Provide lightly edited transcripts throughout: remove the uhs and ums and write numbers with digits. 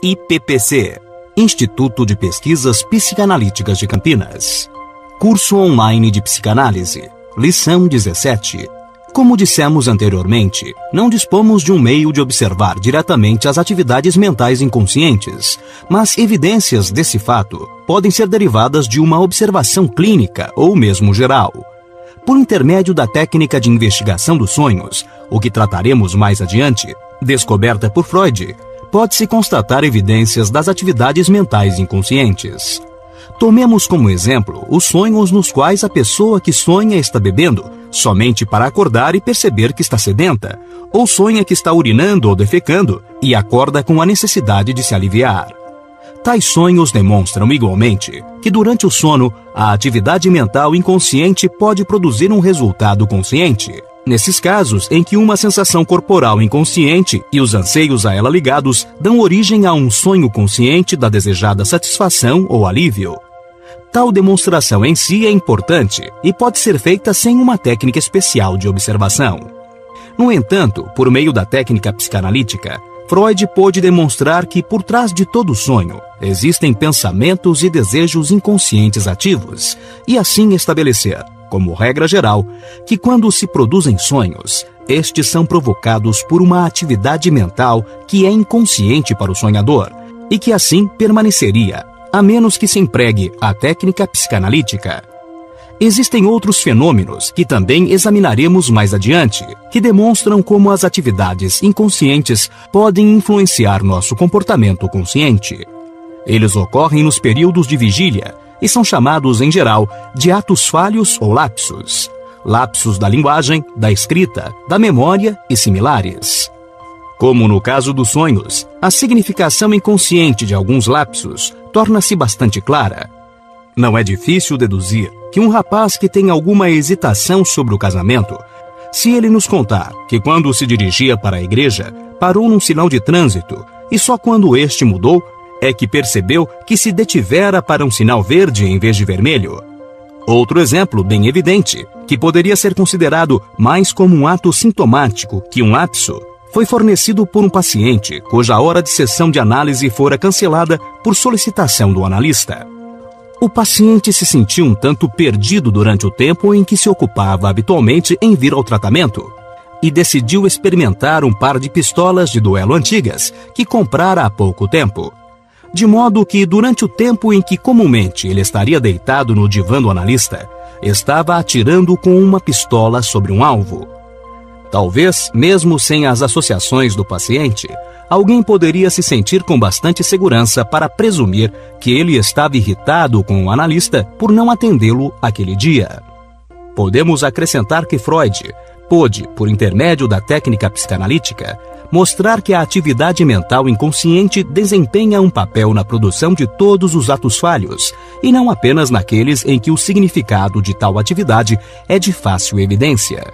IPPC, Instituto de Pesquisas Psicanalíticas de Campinas. Curso online de psicanálise, lição 17. Como dissemos anteriormente, não dispomos de um meio de observar diretamente as atividades mentais inconscientes, mas evidências desse fato podem ser derivadas de uma observação clínica ou mesmo geral. Por intermédio da técnica de investigação dos sonhos, o que trataremos mais adiante, descoberta por Freud, pode-se constatar evidências das atividades mentais inconscientes. Tomemos como exemplo os sonhos nos quais a pessoa que sonha está bebendo somente para acordar e perceber que está sedenta, ou sonha que está urinando ou defecando e acorda com a necessidade de se aliviar. Tais sonhos demonstram igualmente que durante o sono a atividade mental inconsciente pode produzir um resultado consciente. Nesses casos em que uma sensação corporal inconsciente e os anseios a ela ligados dão origem a um sonho consciente da desejada satisfação ou alívio. Tal demonstração em si é importante e pode ser feita sem uma técnica especial de observação. No entanto, por meio da técnica psicanalítica, Freud pôde demonstrar que por trás de todo sonho existem pensamentos e desejos inconscientes ativos e assim estabelecer, como regra geral, que quando se produzem sonhos, estes são provocados por uma atividade mental que é inconsciente para o sonhador e que assim permaneceria, a menos que se empregue a técnica psicanalítica. Existem outros fenômenos que também examinaremos mais adiante, que demonstram como as atividades inconscientes podem influenciar nosso comportamento consciente. Eles ocorrem nos períodos de vigília e são chamados, em geral, de atos falhos ou lapsos. Lapsos da linguagem, da escrita, da memória e similares. Como no caso dos sonhos, a significação inconsciente de alguns lapsos torna-se bastante clara. Não é difícil deduzir que um rapaz que tem alguma hesitação sobre o casamento, se ele nos contar que quando se dirigia para a igreja, parou num sinal de trânsito e só quando este mudou, é que percebeu que se detivera para um sinal verde em vez de vermelho. Outro exemplo bem evidente, que poderia ser considerado mais como um ato sintomático que um lapso, foi fornecido por um paciente cuja hora de sessão de análise fora cancelada por solicitação do analista. O paciente se sentiu um tanto perdido durante o tempo em que se ocupava habitualmente em vir ao tratamento e decidiu experimentar um par de pistolas de duelo antigas que comprara há pouco tempo. De modo que, durante o tempo em que comumente ele estaria deitado no divã do analista, estava atirando com uma pistola sobre um alvo. Talvez, mesmo sem as associações do paciente, alguém poderia se sentir com bastante segurança para presumir que ele estava irritado com o analista por não atendê-lo aquele dia. Podemos acrescentar que Freud pôde, por intermédio da técnica psicanalítica, mostrar que a atividade mental inconsciente desempenha um papel na produção de todos os atos falhos, e não apenas naqueles em que o significado de tal atividade é de fácil evidência.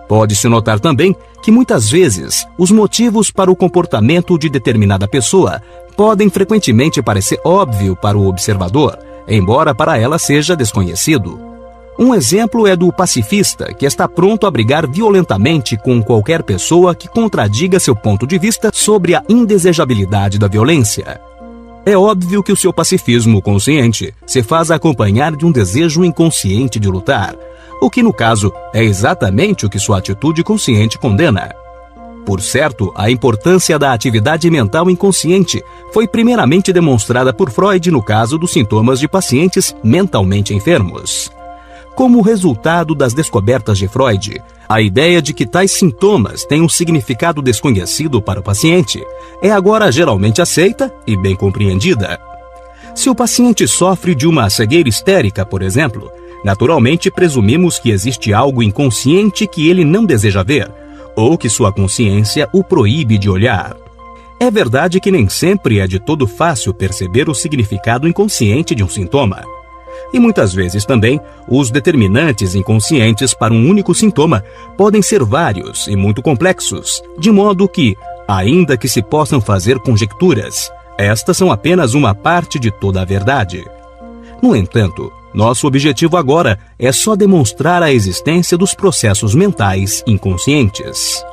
Pode-se notar também que muitas vezes os motivos para o comportamento de determinada pessoa podem frequentemente parecer óbvio para o observador, embora para ela seja desconhecido. Um exemplo é do pacifista que está pronto a brigar violentamente com qualquer pessoa que contradiga seu ponto de vista sobre a indesejabilidade da violência. É óbvio que o seu pacifismo consciente se faz acompanhar de um desejo inconsciente de lutar, o que no caso é exatamente o que sua atitude consciente condena. Por certo, a importância da atividade mental inconsciente foi primeiramente demonstrada por Freud no caso dos sintomas de pacientes mentalmente enfermos. Como resultado das descobertas de Freud, a ideia de que tais sintomas têm um significado desconhecido para o paciente é agora geralmente aceita e bem compreendida. Se o paciente sofre de uma cegueira histérica, por exemplo, naturalmente presumimos que existe algo inconsciente que ele não deseja ver, ou que sua consciência o proíbe de olhar. É verdade que nem sempre é de todo fácil perceber o significado inconsciente de um sintoma. E muitas vezes também, os determinantes inconscientes para um único sintoma podem ser vários e muito complexos, de modo que, ainda que se possam fazer conjecturas, estas são apenas uma parte de toda a verdade. No entanto, nosso objetivo agora é só demonstrar a existência dos processos mentais inconscientes.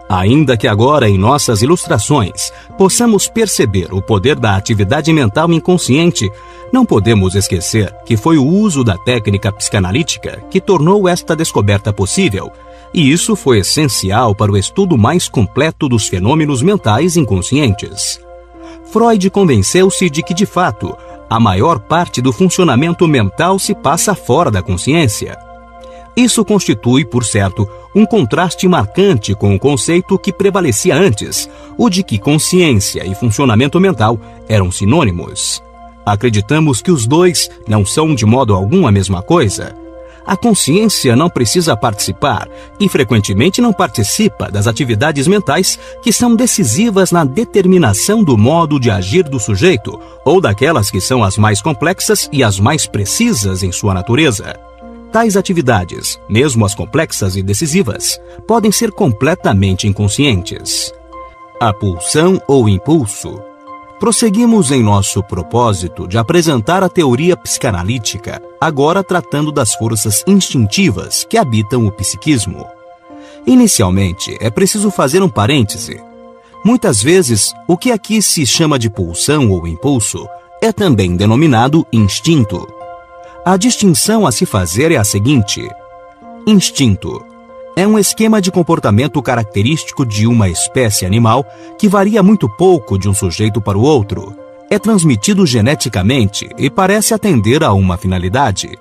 Ainda que agora, em nossas ilustrações, possamos perceber o poder da atividade mental inconsciente, não podemos esquecer que foi o uso da técnica psicanalítica que tornou esta descoberta possível, e isso foi essencial para o estudo mais completo dos fenômenos mentais inconscientes. Freud convenceu-se de que, de fato, a maior parte do funcionamento mental se passa fora da consciência. Isso constitui, por certo, um contraste marcante com o conceito que prevalecia antes, o de que consciência e funcionamento mental eram sinônimos. Acreditamos que os dois não são de modo algum a mesma coisa. A consciência não precisa participar, e frequentemente não participa, das atividades mentais que são decisivas na determinação do modo de agir do sujeito, ou daquelas que são as mais complexas e as mais precisas em sua natureza. Tais atividades, mesmo as complexas e decisivas, podem ser completamente inconscientes. A pulsão ou impulso. Prosseguimos em nosso propósito de apresentar a teoria psicanalítica, agora tratando das forças instintivas que habitam o psiquismo. Inicialmente, é preciso fazer um parêntese. Muitas vezes, o que aqui se chama de pulsão ou impulso é também denominado instinto. A distinção a se fazer é a seguinte: instinto é um esquema de comportamento característico de uma espécie animal que varia muito pouco de um sujeito para o outro, é transmitido geneticamente e parece atender a uma finalidade.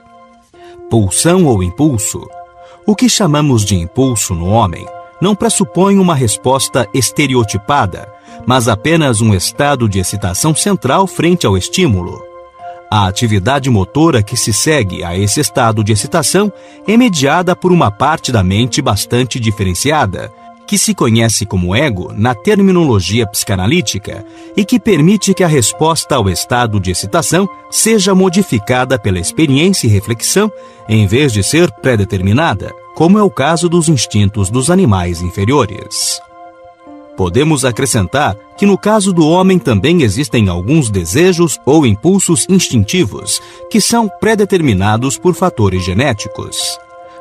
Pulsão ou impulso. O que chamamos de impulso no homem não pressupõe uma resposta estereotipada, mas apenas um estado de excitação central frente ao estímulo. A atividade motora que se segue a esse estado de excitação é mediada por uma parte da mente bastante diferenciada, que se conhece como ego na terminologia psicanalítica e que permite que a resposta ao estado de excitação seja modificada pela experiência e reflexão, em vez de ser pré-determinada, como é o caso dos instintos dos animais inferiores. Podemos acrescentar que no caso do homem também existem alguns desejos ou impulsos instintivos que são pré-determinados por fatores genéticos.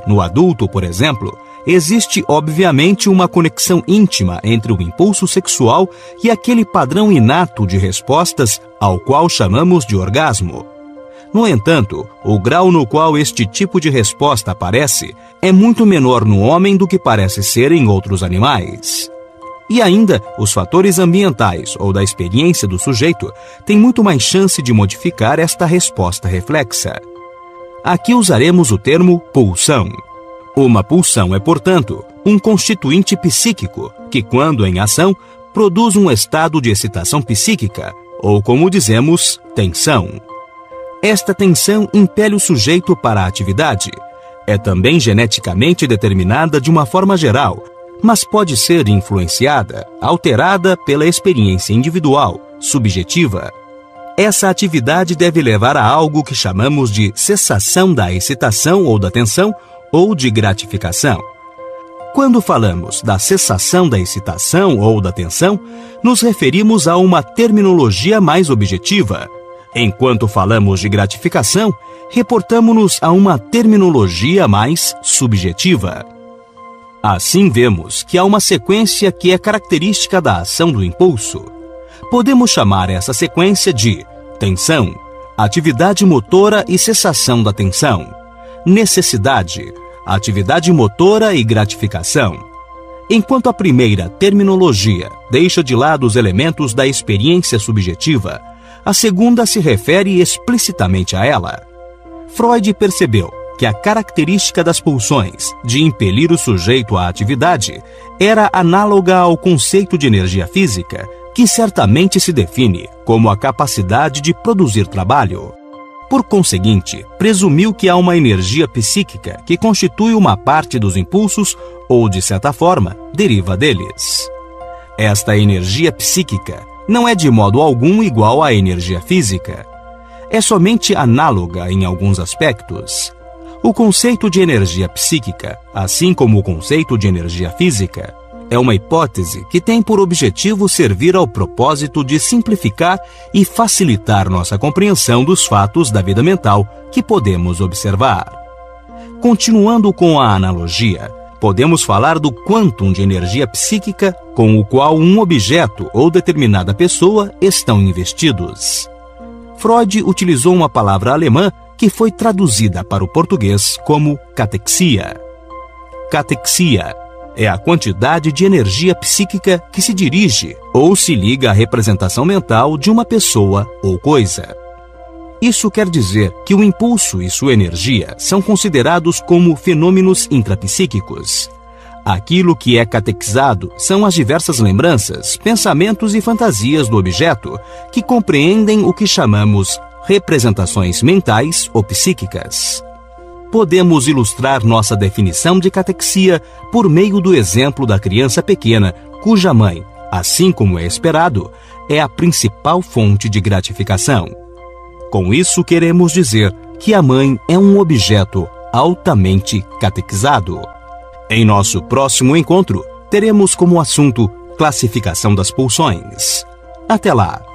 No adulto, por exemplo, existe obviamente uma conexão íntima entre o impulso sexual e aquele padrão inato de respostas ao qual chamamos de orgasmo. No entanto, o grau no qual este tipo de resposta aparece é muito menor no homem do que parece ser em outros animais. E ainda, os fatores ambientais ou da experiência do sujeito têm muito mais chance de modificar esta resposta reflexa. Aqui usaremos o termo pulsão. Uma pulsão é, portanto, um constituinte psíquico que, quando em ação, produz um estado de excitação psíquica, ou como dizemos, tensão. Esta tensão impele o sujeito para a atividade. É também geneticamente determinada de uma forma geral, mas pode ser influenciada, alterada pela experiência individual, subjetiva. Essa atividade deve levar a algo que chamamos de cessação da excitação ou da tensão, ou de gratificação. Quando falamos da cessação da excitação ou da tensão, nos referimos a uma terminologia mais objetiva. Enquanto falamos de gratificação, reportamos-nos a uma terminologia mais subjetiva. Assim vemos que há uma sequência que é característica da ação do impulso. Podemos chamar essa sequência de tensão, atividade motora e cessação da tensão, necessidade, atividade motora e gratificação. Enquanto a primeira terminologia deixa de lado os elementos da experiência subjetiva, a segunda se refere explicitamente a ela. Freud percebeu que a característica das pulsões de impelir o sujeito à atividade era análoga ao conceito de energia física, que certamente se define como a capacidade de produzir trabalho. Por conseguinte, presumiu que há uma energia psíquica que constitui uma parte dos impulsos ou, de certa forma, deriva deles. Esta energia psíquica não é de modo algum igual à energia física. É somente análoga em alguns aspectos. O conceito de energia psíquica, assim como o conceito de energia física, é uma hipótese que tem por objetivo servir ao propósito de simplificar e facilitar nossa compreensão dos fatos da vida mental que podemos observar. Continuando com a analogia, podemos falar do quantum de energia psíquica com o qual um objeto ou determinada pessoa estão investidos. Freud utilizou uma palavra alemã que foi traduzida para o português como catexia. Catexia é a quantidade de energia psíquica que se dirige ou se liga à representação mental de uma pessoa ou coisa. Isso quer dizer que o impulso e sua energia são considerados como fenômenos intrapsíquicos. Aquilo que é catexado são as diversas lembranças, pensamentos e fantasias do objeto que compreendem o que chamamos representações mentais ou psíquicas. Podemos ilustrar nossa definição de catexia por meio do exemplo da criança pequena, cuja mãe, assim como é esperado, é a principal fonte de gratificação. Com isso, queremos dizer que a mãe é um objeto altamente catexado. Em nosso próximo encontro, teremos como assunto classificação das pulsões. Até lá!